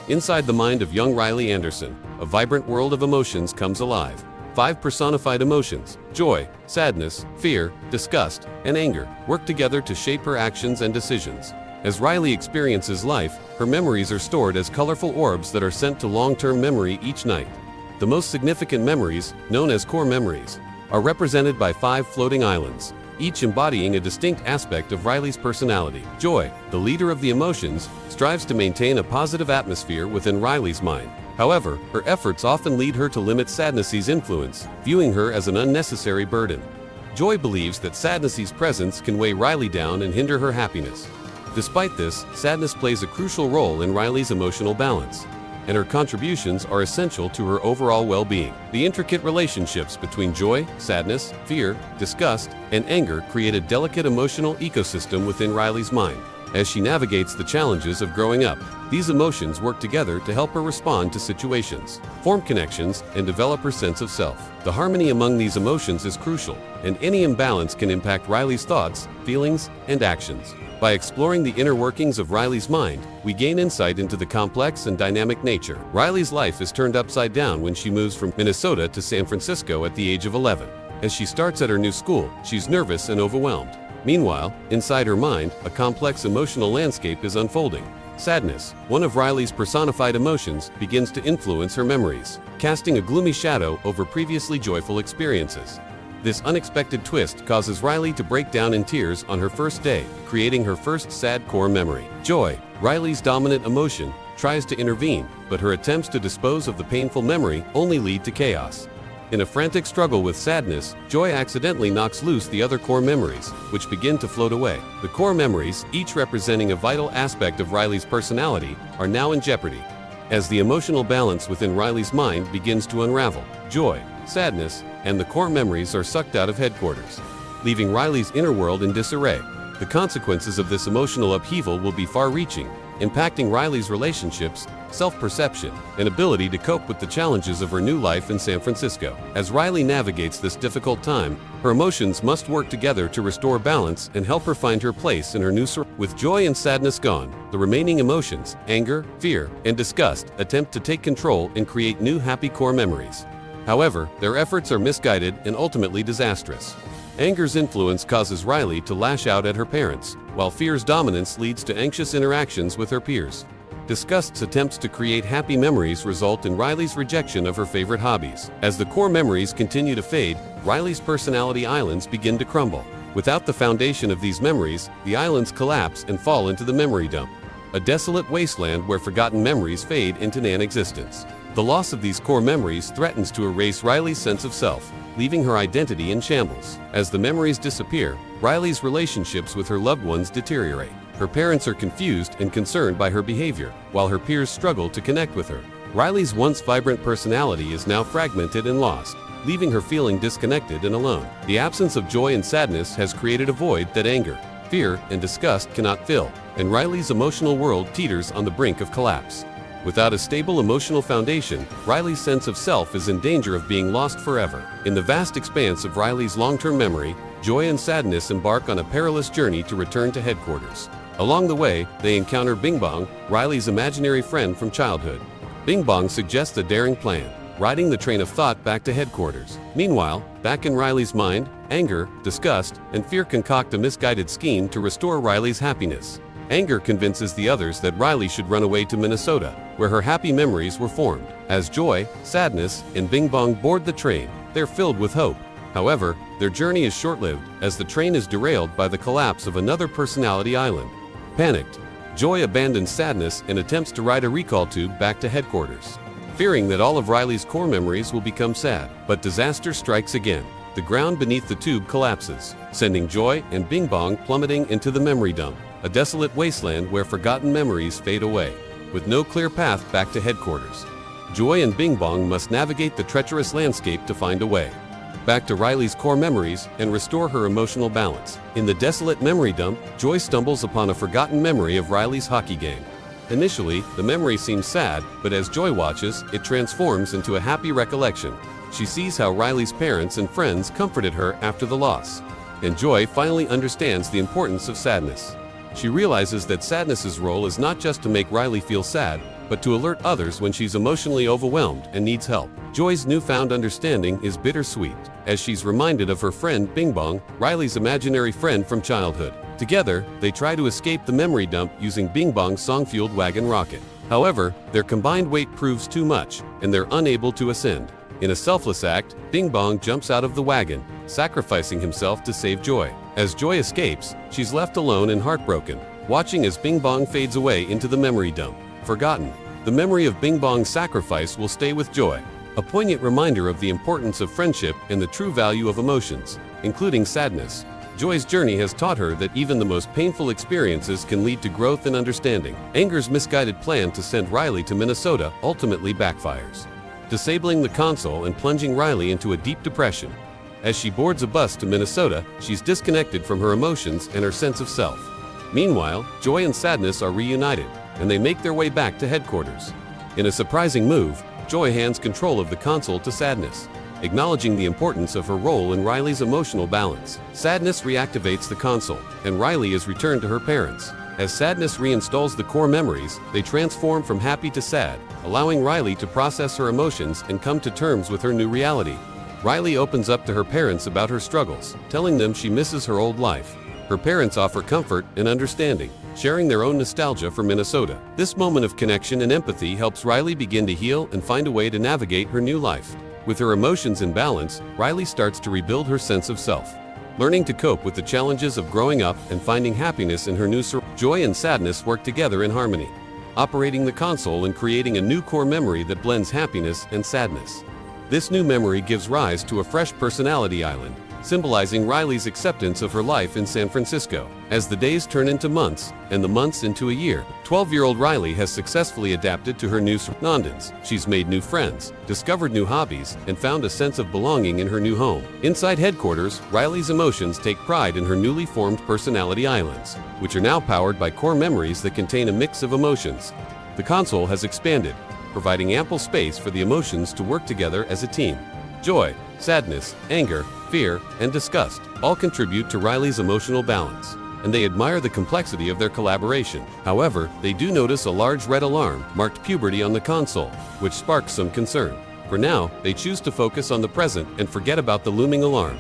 Inside the mind of young Riley Anderson, a vibrant world of emotions comes alive. 5 personified emotions: joy, sadness, fear, disgust, and anger work together to shape her actions and decisions. As Riley experiences life, her memories are stored as colorful orbs that are sent to long-term memory each night. The most significant memories, known as core memories, are represented by 5 floating islands, each embodying a distinct aspect of Riley's personality. Joy, the leader of the emotions, strives to maintain a positive atmosphere within Riley's mind. However, her efforts often lead her to limit Sadness's influence, viewing her as an unnecessary burden. Joy believes that Sadness's presence can weigh Riley down and hinder her happiness. Despite this, Sadness plays a crucial role in Riley's emotional balance, and her contributions are essential to her overall well-being. The intricate relationships between joy, sadness, fear, disgust, and anger create a delicate emotional ecosystem within Riley's mind. As she navigates the challenges of growing up, these emotions work together to help her respond to situations, form connections, and develop her sense of self. The harmony among these emotions is crucial, and any imbalance can impact Riley's thoughts, feelings, and actions. By exploring the inner workings of Riley's mind, we gain insight into the complex and dynamic nature. Riley's life is turned upside down when she moves from Minnesota to San Francisco at the age of 11. As she starts at her new school, she's nervous and overwhelmed. Meanwhile, inside her mind, a complex emotional landscape is unfolding. Sadness, one of Riley's personified emotions, begins to influence her memories, casting a gloomy shadow over previously joyful experiences. This unexpected twist causes Riley to break down in tears on her first day, creating her first sad core memory. Joy, Riley's dominant emotion, tries to intervene, but her attempts to dispose of the painful memory only lead to chaos. In a frantic struggle with sadness, Joy accidentally knocks loose the other core memories, which begin to float away. The core memories, each representing a vital aspect of Riley's personality, are now in jeopardy. As the emotional balance within Riley's mind begins to unravel, joy, sadness, and the core memories are sucked out of headquarters, leaving Riley's inner world in disarray. The consequences of this emotional upheaval will be far-reaching, impacting Riley's relationships, self-perception, and ability to cope with the challenges of her new life in San Francisco. As Riley navigates this difficult time, her emotions must work together to restore balance and help her find her place in her new surroundings. With joy and sadness gone, the remaining emotions, anger, fear, and disgust, attempt to take control and create new happy core memories. However, their efforts are misguided and ultimately disastrous. Anger's influence causes Riley to lash out at her parents, while fear's dominance leads to anxious interactions with her peers. Disgust's attempts to create happy memories result in Riley's rejection of her favorite hobbies. As the core memories continue to fade, Riley's personality islands begin to crumble. Without the foundation of these memories, the islands collapse and fall into the memory dump, a desolate wasteland where forgotten memories fade into non-existence. The loss of these core memories threatens to erase Riley's sense of self, leaving her identity in shambles. As the memories disappear, Riley's relationships with her loved ones deteriorate. Her parents are confused and concerned by her behavior, while her peers struggle to connect with her. Riley's once vibrant personality is now fragmented and lost, leaving her feeling disconnected and alone. The absence of joy and sadness has created a void that anger, fear, and disgust cannot fill, and Riley's emotional world teeters on the brink of collapse. Without a stable emotional foundation, Riley's sense of self is in danger of being lost forever. In the vast expanse of Riley's long-term memory, joy and sadness embark on a perilous journey to return to headquarters. Along the way, they encounter Bing Bong, Riley's imaginary friend from childhood. Bing Bong suggests a daring plan, riding the train of thought back to headquarters. Meanwhile, back in Riley's mind, anger, disgust, and fear concoct a misguided scheme to restore Riley's happiness. Anger convinces the others that Riley should run away to Minnesota, where her happy memories were formed. As joy, sadness, and Bing Bong board the train, they're filled with hope. However, their journey is short-lived, as the train is derailed by the collapse of another personality island. Panicked, Joy abandons sadness and attempts to ride a recall tube back to headquarters, fearing that all of Riley's core memories will become sad. But disaster strikes again. The ground beneath the tube collapses, sending Joy and Bing Bong plummeting into the memory dump, a desolate wasteland where forgotten memories fade away. With no clear path back to headquarters, Joy and Bing Bong must navigate the treacherous landscape to find a way back to Riley's core memories and restore her emotional balance. In the desolate memory dump, Joy stumbles upon a forgotten memory of Riley's hockey game. Initially, the memory seems sad, but as Joy watches, it transforms into a happy recollection. She sees how Riley's parents and friends comforted her after the loss, and Joy finally understands the importance of sadness. She realizes that sadness's role is not just to make Riley feel sad, but to alert others when she's emotionally overwhelmed and needs help. Joy's newfound understanding is bittersweet, as she's reminded of her friend Bing Bong, Riley's imaginary friend from childhood. Together, they try to escape the memory dump using Bing Bong's song-fueled wagon rocket. However, their combined weight proves too much, and they're unable to ascend. In a selfless act, Bing Bong jumps out of the wagon, sacrificing himself to save Joy. As Joy escapes, she's left alone and heartbroken, watching as Bing Bong fades away into the memory dump. Forgotten, the memory of Bing Bong's sacrifice will stay with Joy, a poignant reminder of the importance of friendship and the true value of emotions, including sadness. Joy's journey has taught her that even the most painful experiences can lead to growth and understanding. Anger's misguided plan to send Riley to Minnesota ultimately backfires, disabling the console and plunging Riley into a deep depression. As she boards a bus to Minnesota, she's disconnected from her emotions and her sense of self. Meanwhile, Joy and Sadness are reunited, and they make their way back to headquarters. In a surprising move, Joy hands control of the console to Sadness, acknowledging the importance of her role in Riley's emotional balance. Sadness reactivates the console, and Riley is returned to her parents. As Sadness reinstalls the core memories, they transform from happy to sad, allowing Riley to process her emotions and come to terms with her new reality. Riley opens up to her parents about her struggles, telling them she misses her old life. Her parents offer comfort and understanding, sharing their own nostalgia for Minnesota. This moment of connection and empathy helps Riley begin to heal and find a way to navigate her new life. With her emotions in balance, Riley starts to rebuild her sense of self, learning to cope with the challenges of growing up and finding happiness in her new surroundings. Joy and Sadness work together in harmony, operating the console and creating a new core memory that blends happiness and sadness. This new memory gives rise to a fresh personality island, symbolizing Riley's acceptance of her life in San Francisco. As the days turn into months, and the months into a year, 12-year-old Riley has successfully adapted to her new surroundings. She's made new friends, discovered new hobbies, and found a sense of belonging in her new home. Inside headquarters, Riley's emotions take pride in her newly formed personality islands, which are now powered by core memories that contain a mix of emotions. The console has expanded, providing ample space for the emotions to work together as a team. Joy, sadness, anger, fear, and disgust all contribute to Riley's emotional balance, and they admire the complexity of their collaboration. However, they do notice a large red alarm marked puberty on the console, which sparks some concern. For now, they choose to focus on the present and forget about the looming alarm,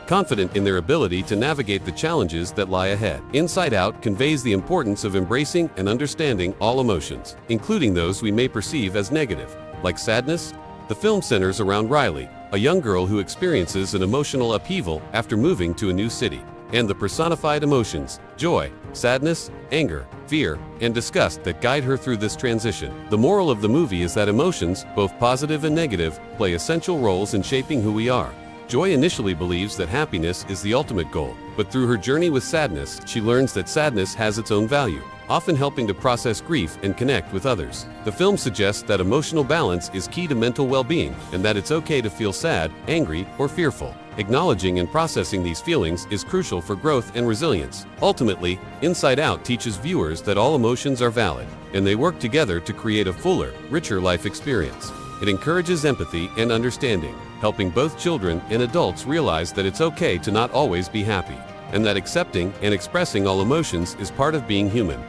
confident in their ability to navigate the challenges that lie ahead. Inside Out conveys the importance of embracing and understanding all emotions, including those we may perceive as negative, like sadness. The film centers around Riley, a young girl who experiences an emotional upheaval after moving to a new city, and the personified emotions, joy, sadness, anger, fear, and disgust that guide her through this transition. The moral of the movie is that emotions, both positive and negative, play essential roles in shaping who we are. Joy initially believes that happiness is the ultimate goal, but through her journey with sadness, she learns that sadness has its own value, often helping to process grief and connect with others. The film suggests that emotional balance is key to mental well-being, and that it's okay to feel sad, angry, or fearful. Acknowledging and processing these feelings is crucial for growth and resilience. Ultimately, Inside Out teaches viewers that all emotions are valid, and they work together to create a fuller, richer life experience. It encourages empathy and understanding, helping both children and adults realize that it's okay to not always be happy, and that accepting and expressing all emotions is part of being human.